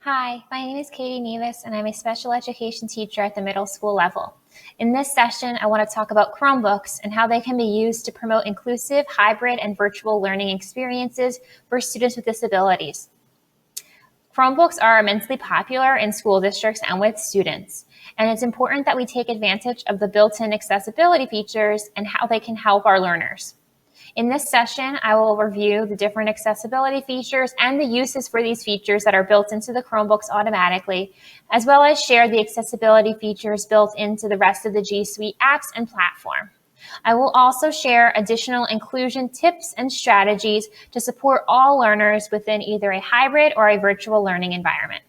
Hi, my name is Katie Nevis, and I'm a special education teacher at the middle school level. In this session, I want to talk about Chromebooks and how they can be used to promote inclusive, hybrid, and virtual learning experiences for students with disabilities. Chromebooks are immensely popular in school districts and with students, and it's important that we take advantage of the built-in accessibility features and how they can help our learners. In this session, I will review the different accessibility features and the uses for these features that are built into the Chromebooks automatically, as well as share the accessibility features built into the rest of the G Suite apps and platform. I will also share additional inclusion tips and strategies to support all learners within either a hybrid or a virtual learning environment.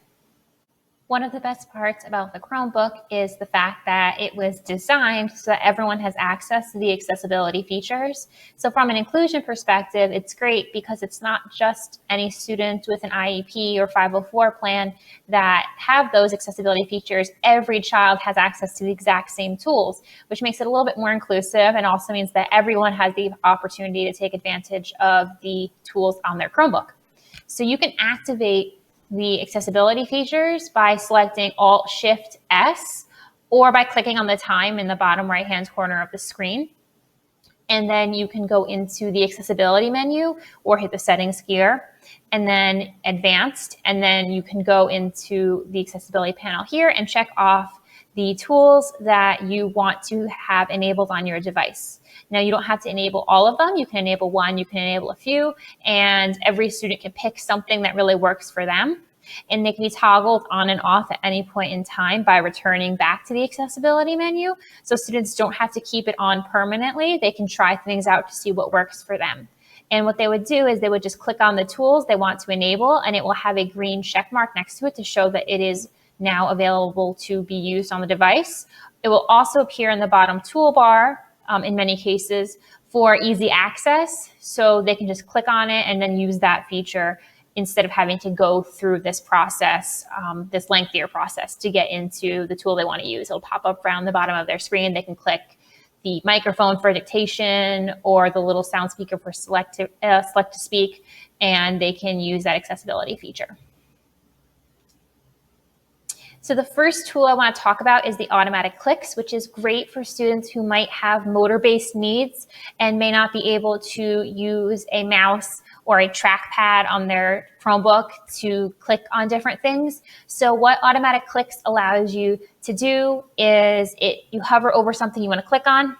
One of the best parts about the Chromebook is the fact that it was designed so that everyone has access to the accessibility features. So from an inclusion perspective, it's great because it's not just any student with an IEP or 504 plan that have those accessibility features. Every child has access to the exact same tools, which makes it a little bit more inclusive and also means that everyone has the opportunity to take advantage of the tools on their Chromebook. So you can activate the accessibility features by selecting Alt-Shift-S or by clicking on the time in the bottom right-hand corner of the screen. And then you can go into the accessibility menu or hit the settings gear and then advanced. And then you can go into the accessibility panel here and check off the tools that you want to have enabled on your device. Now, you don't have to enable all of them. You can enable one, you can enable a few, and every student can pick something that really works for them. And they can be toggled on and off at any point in time by returning back to the accessibility menu. So students don't have to keep it on permanently. They can try things out to see what works for them. And what they would do is they would just click on the tools they want to enable, and it will have a green check mark next to it to show that it is now available to be used on the device. It will also appear in the bottom toolbar in many cases for easy access. So they can just click on it and then use that feature instead of having to go through this process, this lengthier process to get into the tool they want to use. It'll pop up around the bottom of their screen. They can click the microphone for dictation or the little sound speaker for select to speak, and they can use that accessibility feature. So the first tool I want to talk about is the automatic clicks, which is great for students who might have motor-based needs and may not be able to use a mouse or a trackpad on their Chromebook to click on different things. So what automatic clicks allows you to do is you hover over something you want to click on,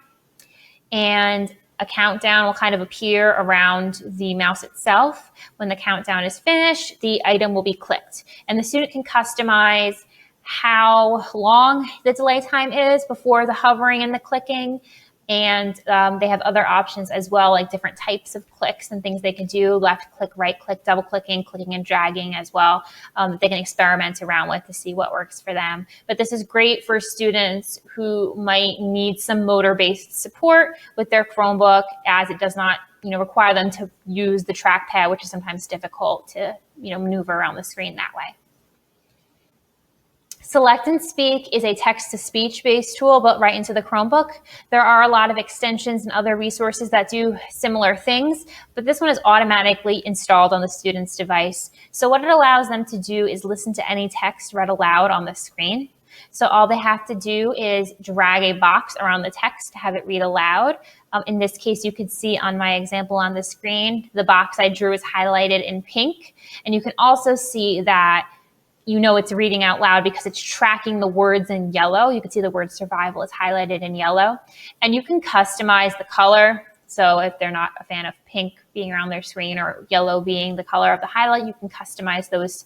and a countdown will kind of appear around the mouse itself. When the countdown is finished, the item will be clicked, and the student can customize how long the delay time is before the hovering and the clicking. And they have other options as well, like different types of clicks and things they can do, left click, right click, double clicking, clicking and dragging as well, that they can experiment around with to see what works for them. But this is great for students who might need some motor-based support with their Chromebook, as it does not require them to use the trackpad, which is sometimes difficult to maneuver around the screen that way. Select and Speak is a text-to-speech based tool built right into the Chromebook. There are a lot of extensions and other resources that do similar things, but this one is automatically installed on the student's device. So what it allows them to do is listen to any text read aloud on the screen. So all they have to do is drag a box around the text to have it read aloud. In this case, you could see on my example on the screen, the box I drew is highlighted in pink. And you can also see that it's reading out loud because it's tracking the words in yellow. You can see the word survival is highlighted in yellow. And you can customize the color. So if they're not a fan of pink being around their screen or yellow being the color of the highlight, you can customize those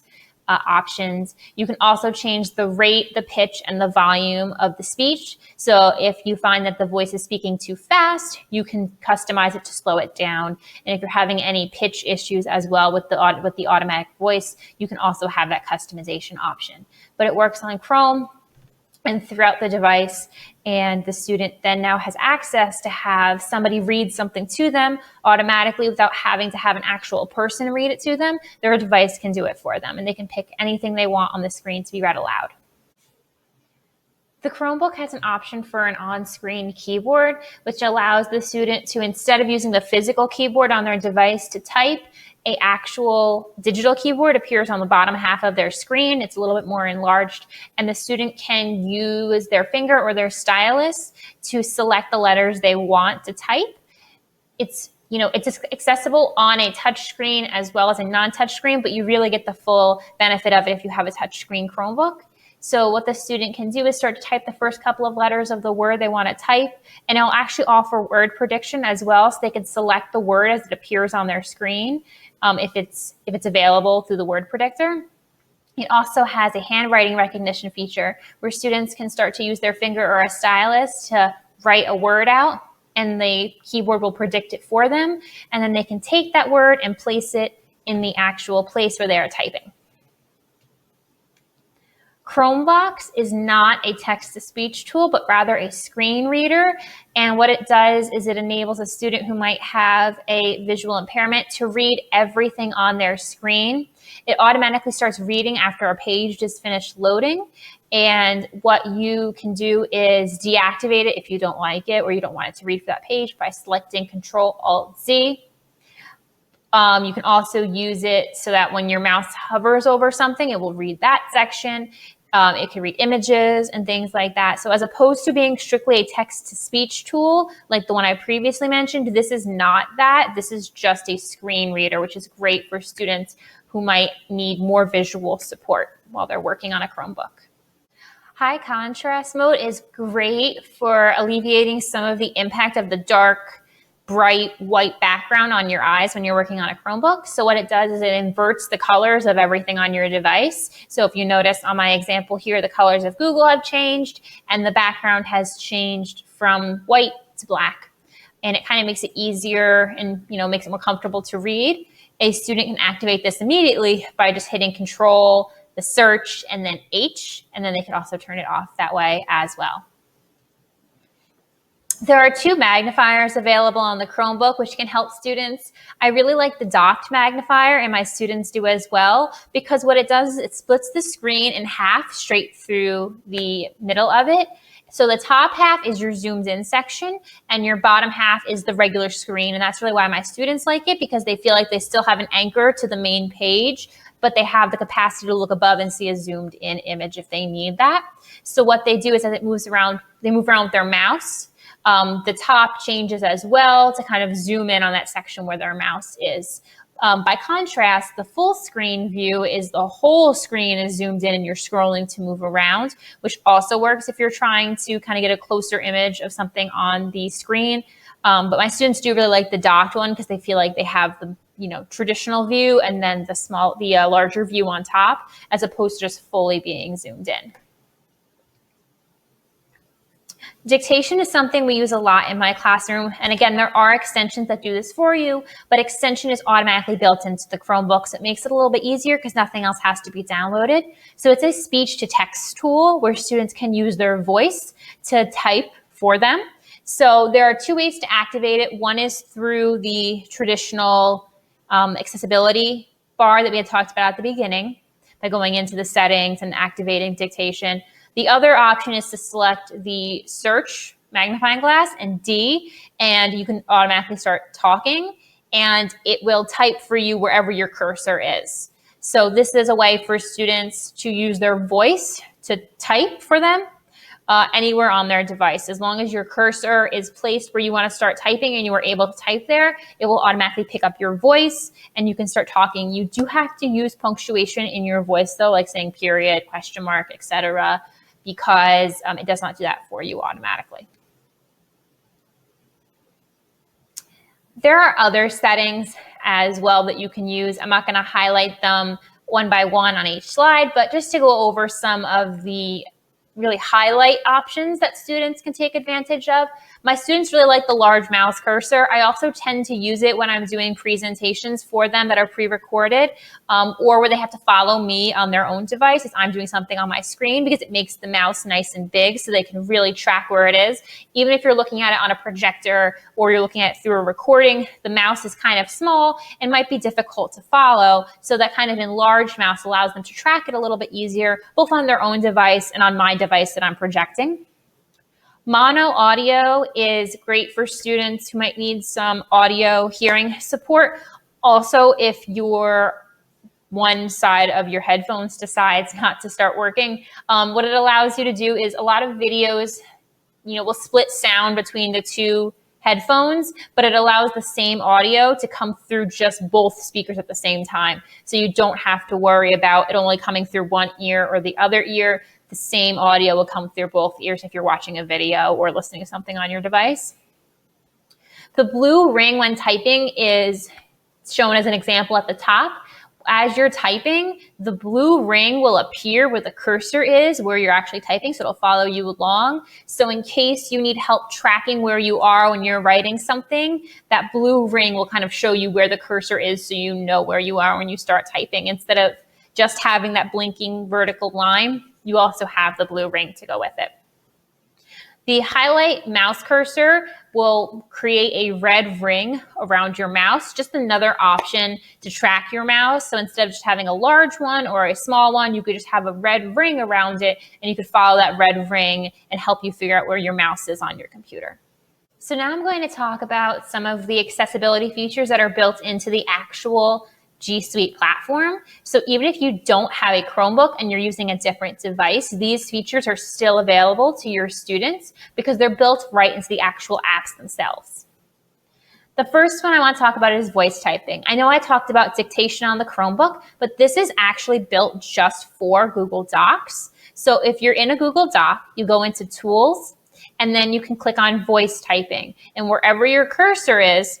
options. You can also change the rate, the pitch, and the volume of the speech. So if you find that the voice is speaking too fast, you can customize it to slow it down. And if you're having any pitch issues as well with the automatic voice, you can also have that customization option. But it works on Chrome and throughout the device, and the student then now has access to have somebody read something to them automatically without having to have an actual person read it to them. Their device can do it for them, and they can pick anything they want on the screen to be read aloud. The Chromebook has an option for an on-screen keyboard, which allows the student to, instead of using the physical keyboard on their device to type, a actual digital keyboard appears on the bottom half of their screen. It's a little bit more enlarged, and the student can use their finger or their stylus to select the letters they want to type. It's accessible on a touch screen as well as a non-touch screen, but you really get the full benefit of it if you have a touch screen Chromebook. So what the student can do is start to type the first couple of letters of the word they want to type, and it'll actually offer word prediction as well, so they can select the word as it appears on their screen if it's available through the word predictor. It also has a handwriting recognition feature where students can start to use their finger or a stylus to write a word out, and the keyboard will predict it for them, and then they can take that word and place it in the actual place where they are typing. Chromebox is not a text-to-speech tool, but rather a screen reader. And what it does is it enables a student who might have a visual impairment to read everything on their screen. It automatically starts reading after a page is finished loading. And what you can do is deactivate it if you don't like it or you don't want it to read for that page by selecting Control-Alt-Z. You can also use it so that when your mouse hovers over something, it will read that section. It can read images and things like that. So as opposed to being strictly a text-to-speech tool, like the one I previously mentioned, this is not that. This is just a screen reader, which is great for students who might need more visual support while they're working on a Chromebook. High contrast mode is great for alleviating some of the impact of the dark, bright white background on your eyes when you're working on a Chromebook. So what it does is it inverts the colors of everything on your device. So if you notice on my example here, the colors of Google have changed and the background has changed from white to black. And it kind of makes it easier and makes it more comfortable to read. A student can activate this immediately by just hitting Control, the search, and then H, and then they can also turn it off that way as well. There are two magnifiers available on the Chromebook, which can help students. I really like the docked magnifier, and my students do as well, because what it does is it splits the screen in half straight through the middle of it. So the top half is your zoomed in section, and your bottom half is the regular screen. And that's really why my students like it, because they feel like they still have an anchor to the main page, but they have the capacity to look above and see a zoomed in image if they need that. So what they do is as it moves around, they move around with their mouse. The top changes as well to kind of zoom in on that section where their mouse is. By contrast, the full screen view is the whole screen is zoomed in and you're scrolling to move around, which also works if you're trying to kind of get a closer image of something on the screen. But my students do really like the docked one because they feel like they have the traditional view and then the larger view on top, as opposed to just fully being zoomed in. Dictation is something we use a lot in my classroom. And again, there are extensions that do this for you, but extension is automatically built into the Chromebook. So it makes it a little bit easier because nothing else has to be downloaded. So it's a speech to text tool where students can use their voice to type for them. So there are two ways to activate it. One is through the traditional accessibility bar that we had talked about at the beginning by going into the settings and activating dictation. The other option is to select the search magnifying glass and D, and you can automatically start talking, and it will type for you wherever your cursor is. So this is a way for students to use their voice to type for them anywhere on their device. As long as your cursor is placed where you want to start typing and you are able to type there, it will automatically pick up your voice and you can start talking. You do have to use punctuation in your voice though, like saying period, question mark, etc., because it does not do that for you automatically. There are other settings as well that you can use. I'm not going to highlight them one by one on each slide, but just to go over some of the really highlight options that students can take advantage of. My students really like the large mouse cursor. I also tend to use it when I'm doing presentations for them that are pre-recorded or where they have to follow me on their own device as I'm doing something on my screen, because it makes the mouse nice and big so they can really track where it is. Even if you're looking at it on a projector or you're looking at it through a recording, the mouse is kind of small and might be difficult to follow. So that kind of enlarged mouse allows them to track it a little bit easier, both on their own device and on my device that I'm projecting. Mono audio is great for students who might need some audio hearing support. Also, if one side of your headphones decides not to start working, what it allows you to do is a lot of videos, will split sound between the two headphones, but it allows the same audio to come through just both speakers at the same time. So you don't have to worry about it only coming through one ear or the other ear. The same audio will come through both ears if you're watching a video or listening to something on your device. The blue ring when typing is shown as an example at the top. As you're typing, the blue ring will appear where the cursor is, where you're actually typing, so it'll follow you along. So in case you need help tracking where you are when you're writing something, that blue ring will kind of show you where the cursor is so you know where you are when you start typing. Instead of just having that blinking vertical line, you also have the blue ring to go with it. The highlight mouse cursor will create a red ring around your mouse, just another option to track your mouse. So instead of just having a large one or a small one, you could just have a red ring around it, and you could follow that red ring and help you figure out where your mouse is on your computer. So now I'm going to talk about some of the accessibility features that are built into the actual G Suite platform. So even if you don't have a Chromebook and you're using a different device, these features are still available to your students because they're built right into the actual apps themselves. The first one I want to talk about is voice typing. I know I talked about dictation on the Chromebook, but this is actually built just for Google Docs. So if you're in a Google Doc, you go into Tools, and then you can click on voice typing. And wherever your cursor is,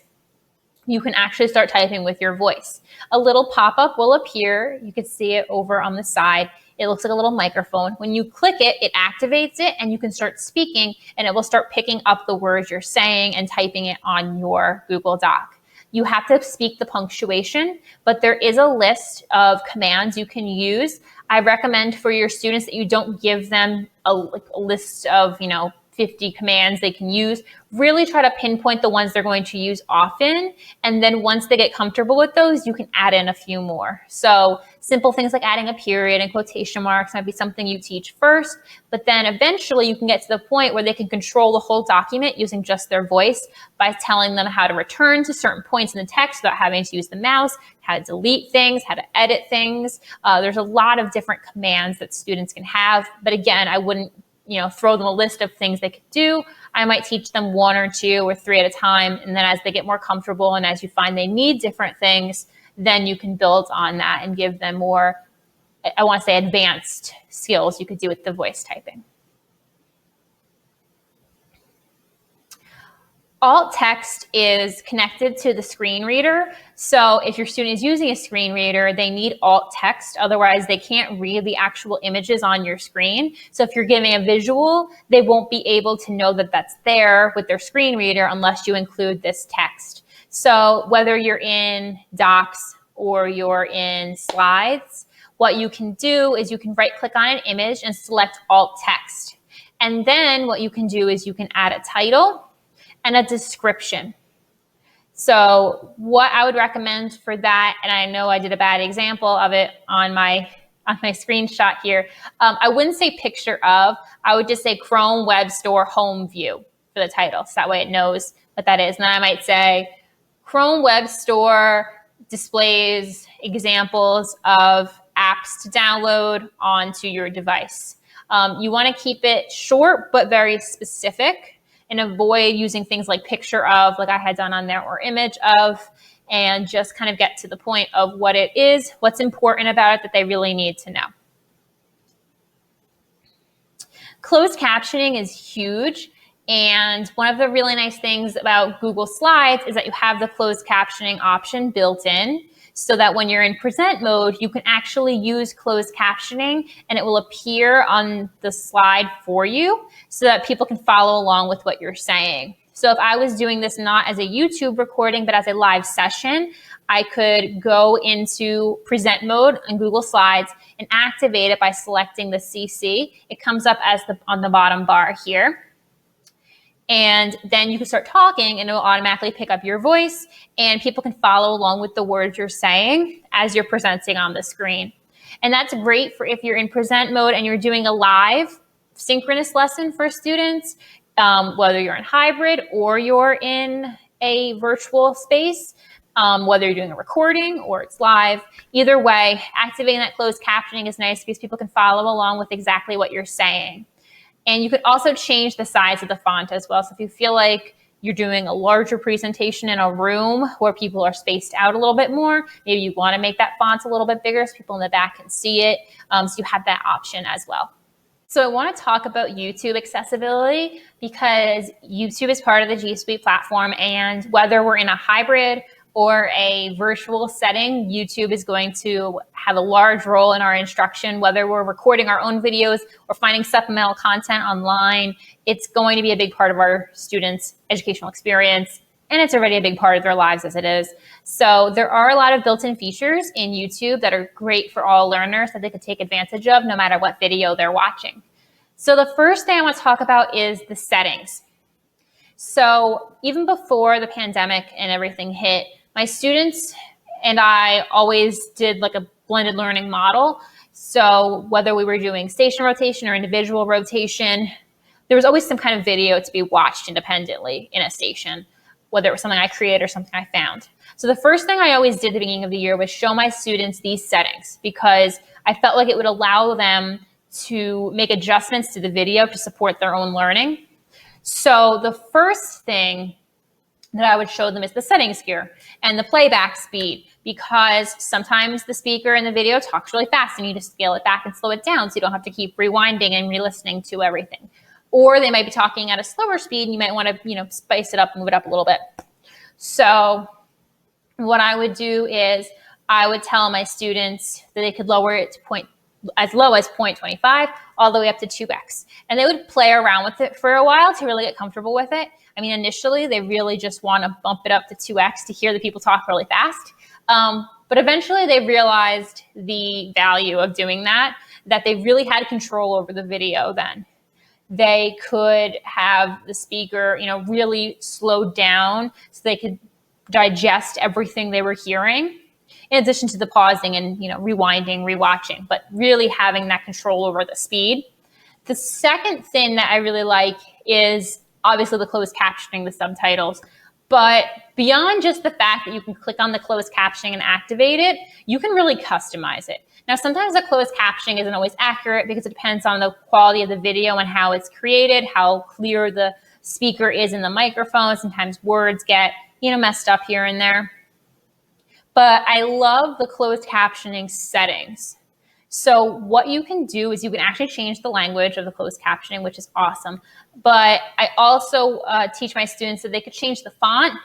you can actually start typing with your voice. A little pop-up will appear. You can see it over on the side. It looks like a little microphone. When you click it, it activates it and you can start speaking, and it will start picking up the words you're saying and typing it on your Google Doc. You have to speak the punctuation, but there is a list of commands you can use. I recommend for your students that you don't give them a list of, 50 commands they can use. Really try to pinpoint the ones they're going to use often. And then once they get comfortable with those, you can add in a few more. So simple things like adding a period and quotation marks might be something you teach first, but then eventually you can get to the point where they can control the whole document using just their voice by telling them how to return to certain points in the text without having to use the mouse, how to delete things, how to edit things. There's a lot of different commands that students can have. But again, I wouldn't throw them a list of things they could do. I might teach them 1 or 2 or 3 at a time. And then as they get more comfortable and as you find they need different things, then you can build on that and give them more, I want to say, advanced skills you could do with the voice typing. Alt text is connected to the screen reader. So if your student is using a screen reader, they need alt text. Otherwise, they can't read the actual images on your screen. So if you're giving a visual, they won't be able to know that that's there with their screen reader unless you include this text. So whether you're in Docs or you're in Slides, what you can do is you can right-click on an image and select alt text. And then what you can do is you can add a title and a description. So what I would recommend for that, and I know I did a bad example of it on my screenshot here, I wouldn't say picture of, I would just say Chrome Web Store Home View for the title. So that way it knows what that is. And then I might say Chrome Web Store displays examples of apps to download onto your device. You want to keep it short but very specific, and avoid using things like picture of, like I had done on there, or image of, and just kind of get to the point of what it is, what's important about it that they really need to know. Closed captioning is huge. And one of the really nice things about Google Slides is that you have the closed captioning option built in, so that when you're in present mode, you can actually use closed captioning and it will appear on the slide for you so that people can follow along with what you're saying. So if I was doing this not as a YouTube recording, but as a live session, I could go into present mode in Google Slides and activate it by selecting the CC. It comes up as on the bottom bar here. And then you can start talking and it will automatically pick up your voice and people can follow along with the words you're saying as you're presenting on the screen. And that's great for if you're in present mode and you're doing a live synchronous lesson for students, whether you're in hybrid or you're in a virtual space. whether you're doing a recording or it's live. Either way, activating that closed captioning is nice because people can follow along with exactly what you're saying. And you could also change the size of the font as well. So if you feel like you're doing a larger presentation in a room where people are spaced out a little bit more, maybe you want to make that font a little bit bigger so people in the back can see it. So you have that option as well. So I want to talk about YouTube accessibility because YouTube is part of the G Suite platform, and whether we're in a hybrid or a virtual setting, YouTube is going to have a large role in our instruction. Whether we're recording our own videos or finding supplemental content online, it's going to be a big part of our students' educational experience, and it's already a big part of their lives as it is. So there are a lot of built-in features in YouTube that are great for all learners that they could take advantage of no matter what video they're watching. So the first thing I want to talk about is the settings. So even before the pandemic and everything hit, my students and I always did like a blended learning model. So whether we were doing station rotation or individual rotation, there was always some kind of video to be watched independently in a station, whether it was something I created or something I found. So the first thing I always did at the beginning of the year was show my students these settings because I felt like it would allow them to make adjustments to the video to support their own learning. So the first thing that I would show them is the settings gear and the playback speed, because sometimes the speaker in the video talks really fast and you just scale it back and slow it down so you don't have to keep rewinding and re-listening to everything. Or they might be talking at a slower speed and you might want to, spice it up, move it up a little bit. So what I would do is I would tell my students that they could lower it to as low as 0.25 all the way up to 2x. And they would play around with it for a while to really get comfortable with it. I mean, initially, they really just want to bump it up to 2x to hear the people talk really fast. But eventually, they realized the value of doing that they really had control over the video then. They could have the speaker, really slowed down so they could digest everything they were hearing, in addition to the pausing and, rewinding, rewatching, but really having that control over the speed. The second thing that I really like is obviously the closed captioning, the subtitles. But beyond just the fact that you can click on the closed captioning and activate it, you can really customize it. Now, sometimes the closed captioning isn't always accurate because it depends on the quality of the video and how it's created, how clear the speaker is in the microphone. Sometimes words get, messed up here and there. But I love the closed captioning settings. So what you can do is you can actually change the language of the closed captioning, which is awesome. But I also teach my students that they could change the font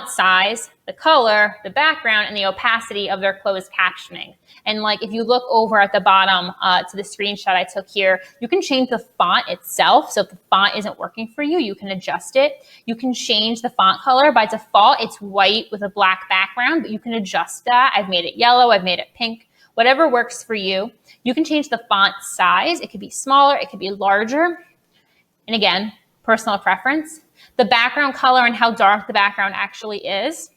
size, the color, the background, and the opacity of their closed captioning. And like if you look over at the bottom to the screenshot I took here, you can change the font itself. So if the font isn't working for you, you can adjust it. You can change the font color. By default, it's white with a black background, but you can adjust that. I've made it yellow, I've made it pink. Whatever works for you. You can change the font size. It could be smaller, it could be larger. And again, personal preference. The background color and how dark the background actually is.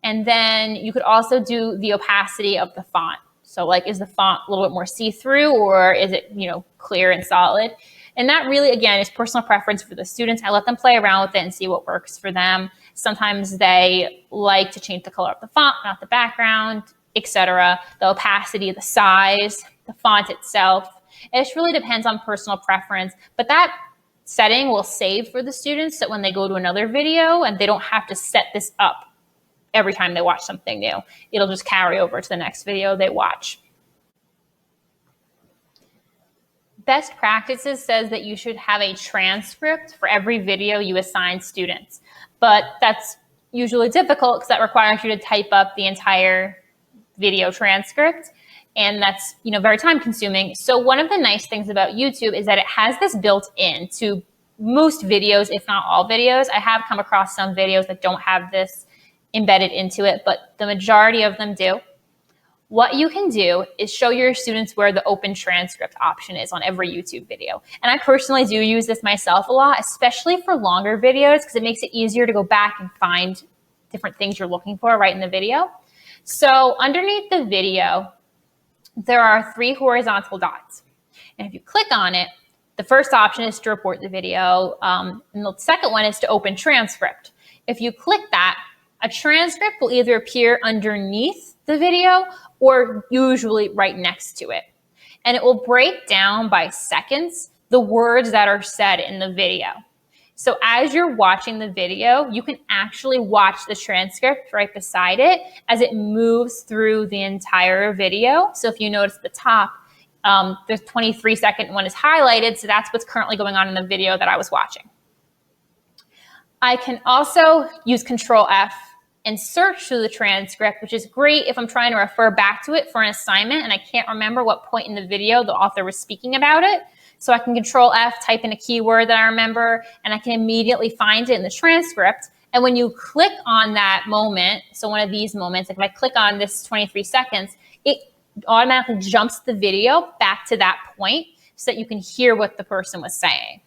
And then you could also do the opacity of the font. So like, is the font a little bit more see-through or is it, clear and solid? And that really, again, is personal preference for the students. I let them play around with it and see what works for them. Sometimes they like to change the color of the font, not the background, etc., the opacity, the size, the font itself. It just really depends on personal preference. But that setting will save for the students so when they go to another video and they don't have to set this up every time they watch something new. It'll just carry over to the next video they watch. Best practices says that you should have a transcript for every video you assign students. But that's usually difficult because that requires you to type up the entire video transcript, and that's very time consuming. So one of the nice things about YouTube is that it has this built in to most videos, if not all videos. I have come across some videos that don't have this embedded into it, but the majority of them do. What you can do is show your students where the open transcript option is on every YouTube video. And I personally do use this myself a lot, especially for longer videos, because it makes it easier to go back and find different things you're looking for right in the video. So underneath the video, there are 3 horizontal dots. And if you click on it, the first option is to report the video. And the second one is to open transcript. If you click that, A transcript will either appear underneath the video or usually right next to it. And it will break down by seconds the words that are said in the video. So as you're watching the video, you can actually watch the transcript right beside it as it moves through the entire video. So if you notice at the top, the 23-second one is highlighted, so that's what's currently going on in the video that I was watching. I can also use Control F and search through the transcript, which is great if I'm trying to refer back to it for an assignment and I can't remember what point in the video the author was speaking about it. So I can Control F, type in a keyword that I remember, and I can immediately find it in the transcript. And when you click on that moment, so one of these moments, if I click on this 23 seconds, it automatically jumps the video back to that point so that you can hear what the person was saying.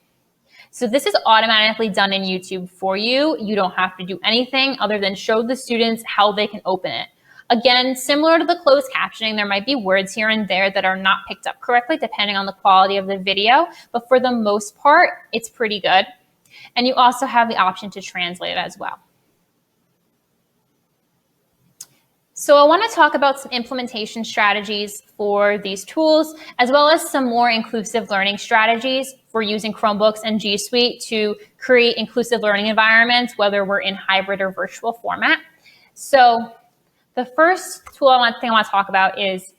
So this is automatically done in YouTube for you. You don't have to do anything other than show the students how they can open it. Again, similar to the closed captioning, there might be words here and there that are not picked up correctly depending on the quality of the video, but for the most part, it's pretty good. And you also have the option to translate it as well. So I want to talk about some implementation strategies for these tools, as well as some more inclusive learning strategies for using Chromebooks and G Suite to create inclusive learning environments, whether we're in hybrid or virtual format. So the first thing I want to talk about is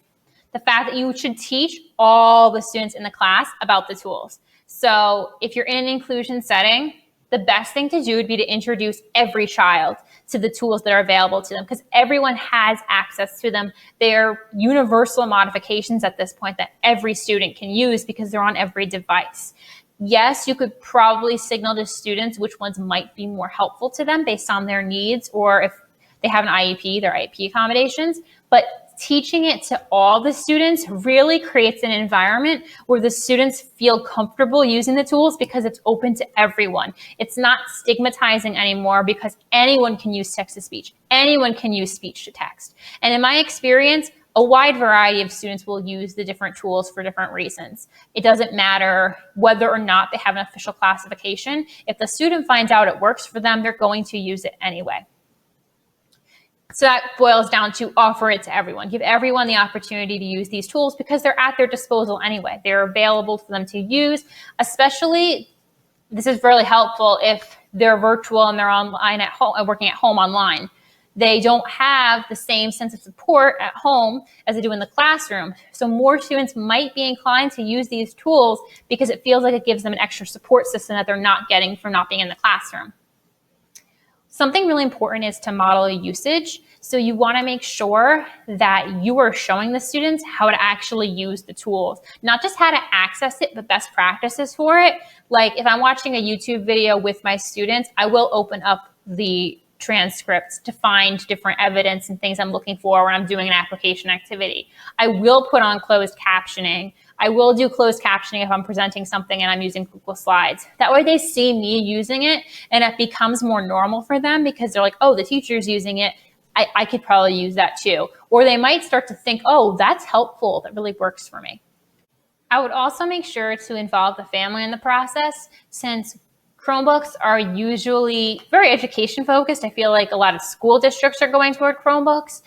the fact that you should teach all the students in the class about the tools. So if you're in an inclusion setting, the best thing to do would be to introduce every child to the tools that are available to them because everyone has access to them. They're universal modifications at this point that every student can use because they're on every device. Yes, you could probably signal to students which ones might be more helpful to them based on their needs, or if they have an IEP, their IEP accommodations, but teaching it to all the students really creates an environment where the students feel comfortable using the tools because it's open to everyone. It's not stigmatizing anymore because anyone can use text-to-speech. Anyone can use speech-to-text. And in my experience, a wide variety of students will use the different tools for different reasons. It doesn't matter whether or not they have an official classification. If the student finds out it works for them, they're going to use it anyway. So that boils down to offer it to everyone. Give everyone the opportunity to use these tools because they're at their disposal anyway. They're available for them to use, especially this is really helpful if they're virtual and they're online at home, working at home online. They don't have the same sense of support at home as they do in the classroom. So more students might be inclined to use these tools because it feels like it gives them an extra support system that they're not getting from not being in the classroom. Something really important is to model usage. So you want to make sure that you are showing the students how to actually use the tools, not just how to access it, but best practices for it. Like if I'm watching a YouTube video with my students, I will open up the transcripts to find different evidence and things I'm looking for when I'm doing an application activity. I will put on closed captioning. I will do closed captioning if I'm presenting something and I'm using Google Slides. That way they see me using it and it becomes more normal for them because they're like, oh, the teacher's using it. I could probably use that too. Or they might start to think, oh, that's helpful. That really works for me. I would also make sure to involve the family in the process since Chromebooks are usually very education focused. I feel like a lot of school districts are going toward Chromebooks.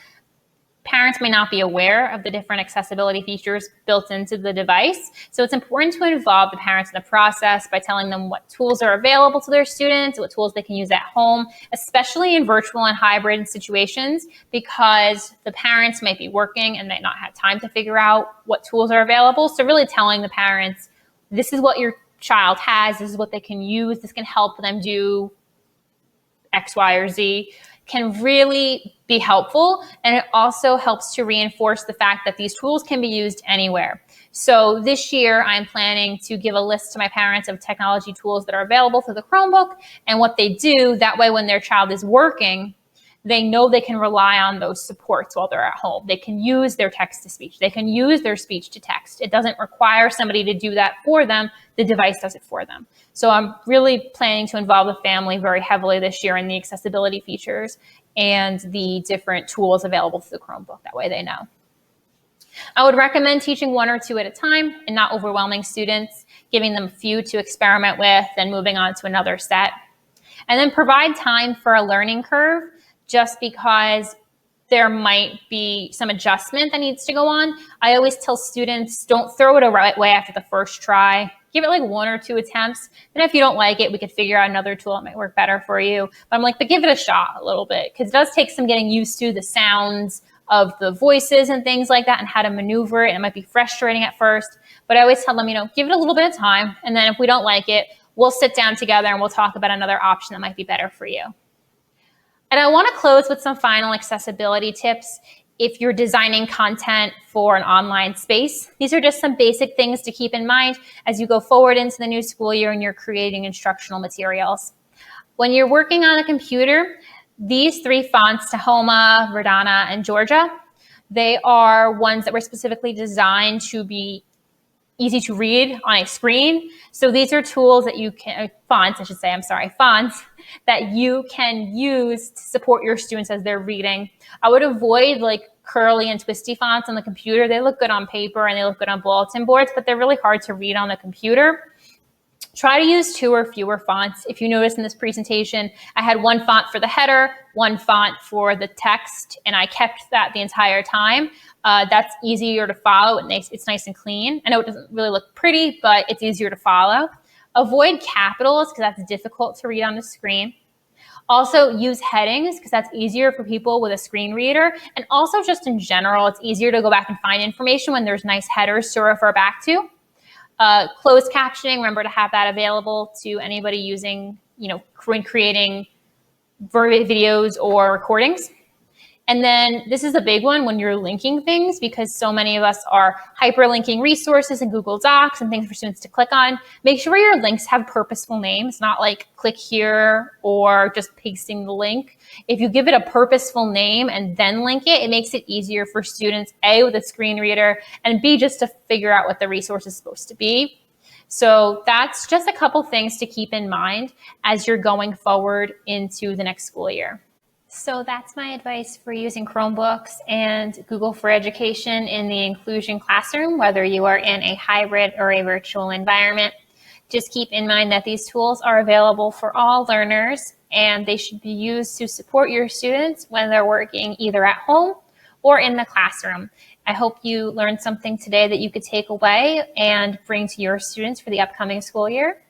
Parents may not be aware of the different accessibility features built into the device. So it's important to involve the parents in the process by telling them what tools are available to their students, what tools they can use at home, especially in virtual and hybrid situations, because the parents might be working and might not have time to figure out what tools are available. So really telling the parents, this is what your child has, this is what they can use, this can help them do X, Y, or Z, can really be helpful. And it also helps to reinforce the fact that these tools can be used anywhere. So this year, I'm planning to give a list to my parents of technology tools that are available through the Chromebook and what they do. That way, when their child is working, they know they can rely on those supports while they're at home. They can use their text-to-speech. They can use their speech-to-text. It doesn't require somebody to do that for them. The device does it for them. So I'm really planning to involve the family very heavily this year in the accessibility features and the different tools available through the Chromebook. That way they know. I would recommend teaching one or two at a time and not overwhelming students, giving them a few to experiment with, then moving on to another set. And then provide time for a learning curve just because there might be some adjustment that needs to go on. I always tell students, don't throw it away after the first try. Give it like 1 or 2 attempts. Then if you don't like it, we could figure out another tool that might work better for you. But I'm like, but give it a shot a little bit, because it does take some getting used to the sounds of the voices and things like that and how to maneuver it. And it might be frustrating at first, but I always tell them, give it a little bit of time. And then if we don't like it, we'll sit down together and we'll talk about another option that might be better for you. And I want to close with some final accessibility tips if you're designing content for an online space. These are just some basic things to keep in mind as you go forward into the new school year and you're creating instructional materials. When you're working on a computer, these 3 fonts, Tahoma, Verdana, and Georgia, they are ones that were specifically designed to be easy to read on a screen. So these are tools that you can, fonts that you can use to support your students as they're reading. I would avoid like curly and twisty fonts on the computer. They look good on paper and they look good on bulletin boards, but they're really hard to read on the computer. Try to use 2 or fewer fonts. If you notice in this presentation, I had 1 font for the header, 1 font for the text, and I kept that the entire time. That's easier to follow. It's nice and clean. I know it doesn't really look pretty, but it's easier to follow. Avoid capitals because that's difficult to read on the screen. Also use headings because that's easier for people with a screen reader. And also just in general, it's easier to go back and find information when there's nice headers to refer back to. Closed captioning, remember to have that available to anybody using, when creating videos or recordings. And then this is a big one when you're linking things, because so many of us are hyperlinking resources in Google Docs and things for students to click on. Make sure your links have purposeful names, not like click here or just pasting the link. If you give it a purposeful name and then link it, it makes it easier for students, A, with a screen reader, and B, just to figure out what the resource is supposed to be. So that's just a couple things to keep in mind as you're going forward into the next school year. So that's my advice for using Chromebooks and Google for Education in the inclusion classroom, whether you are in a hybrid or a virtual environment. Just keep in mind that these tools are available for all learners, and they should be used to support your students when they're working either at home or in the classroom. I hope you learned something today that you could take away and bring to your students for the upcoming school year.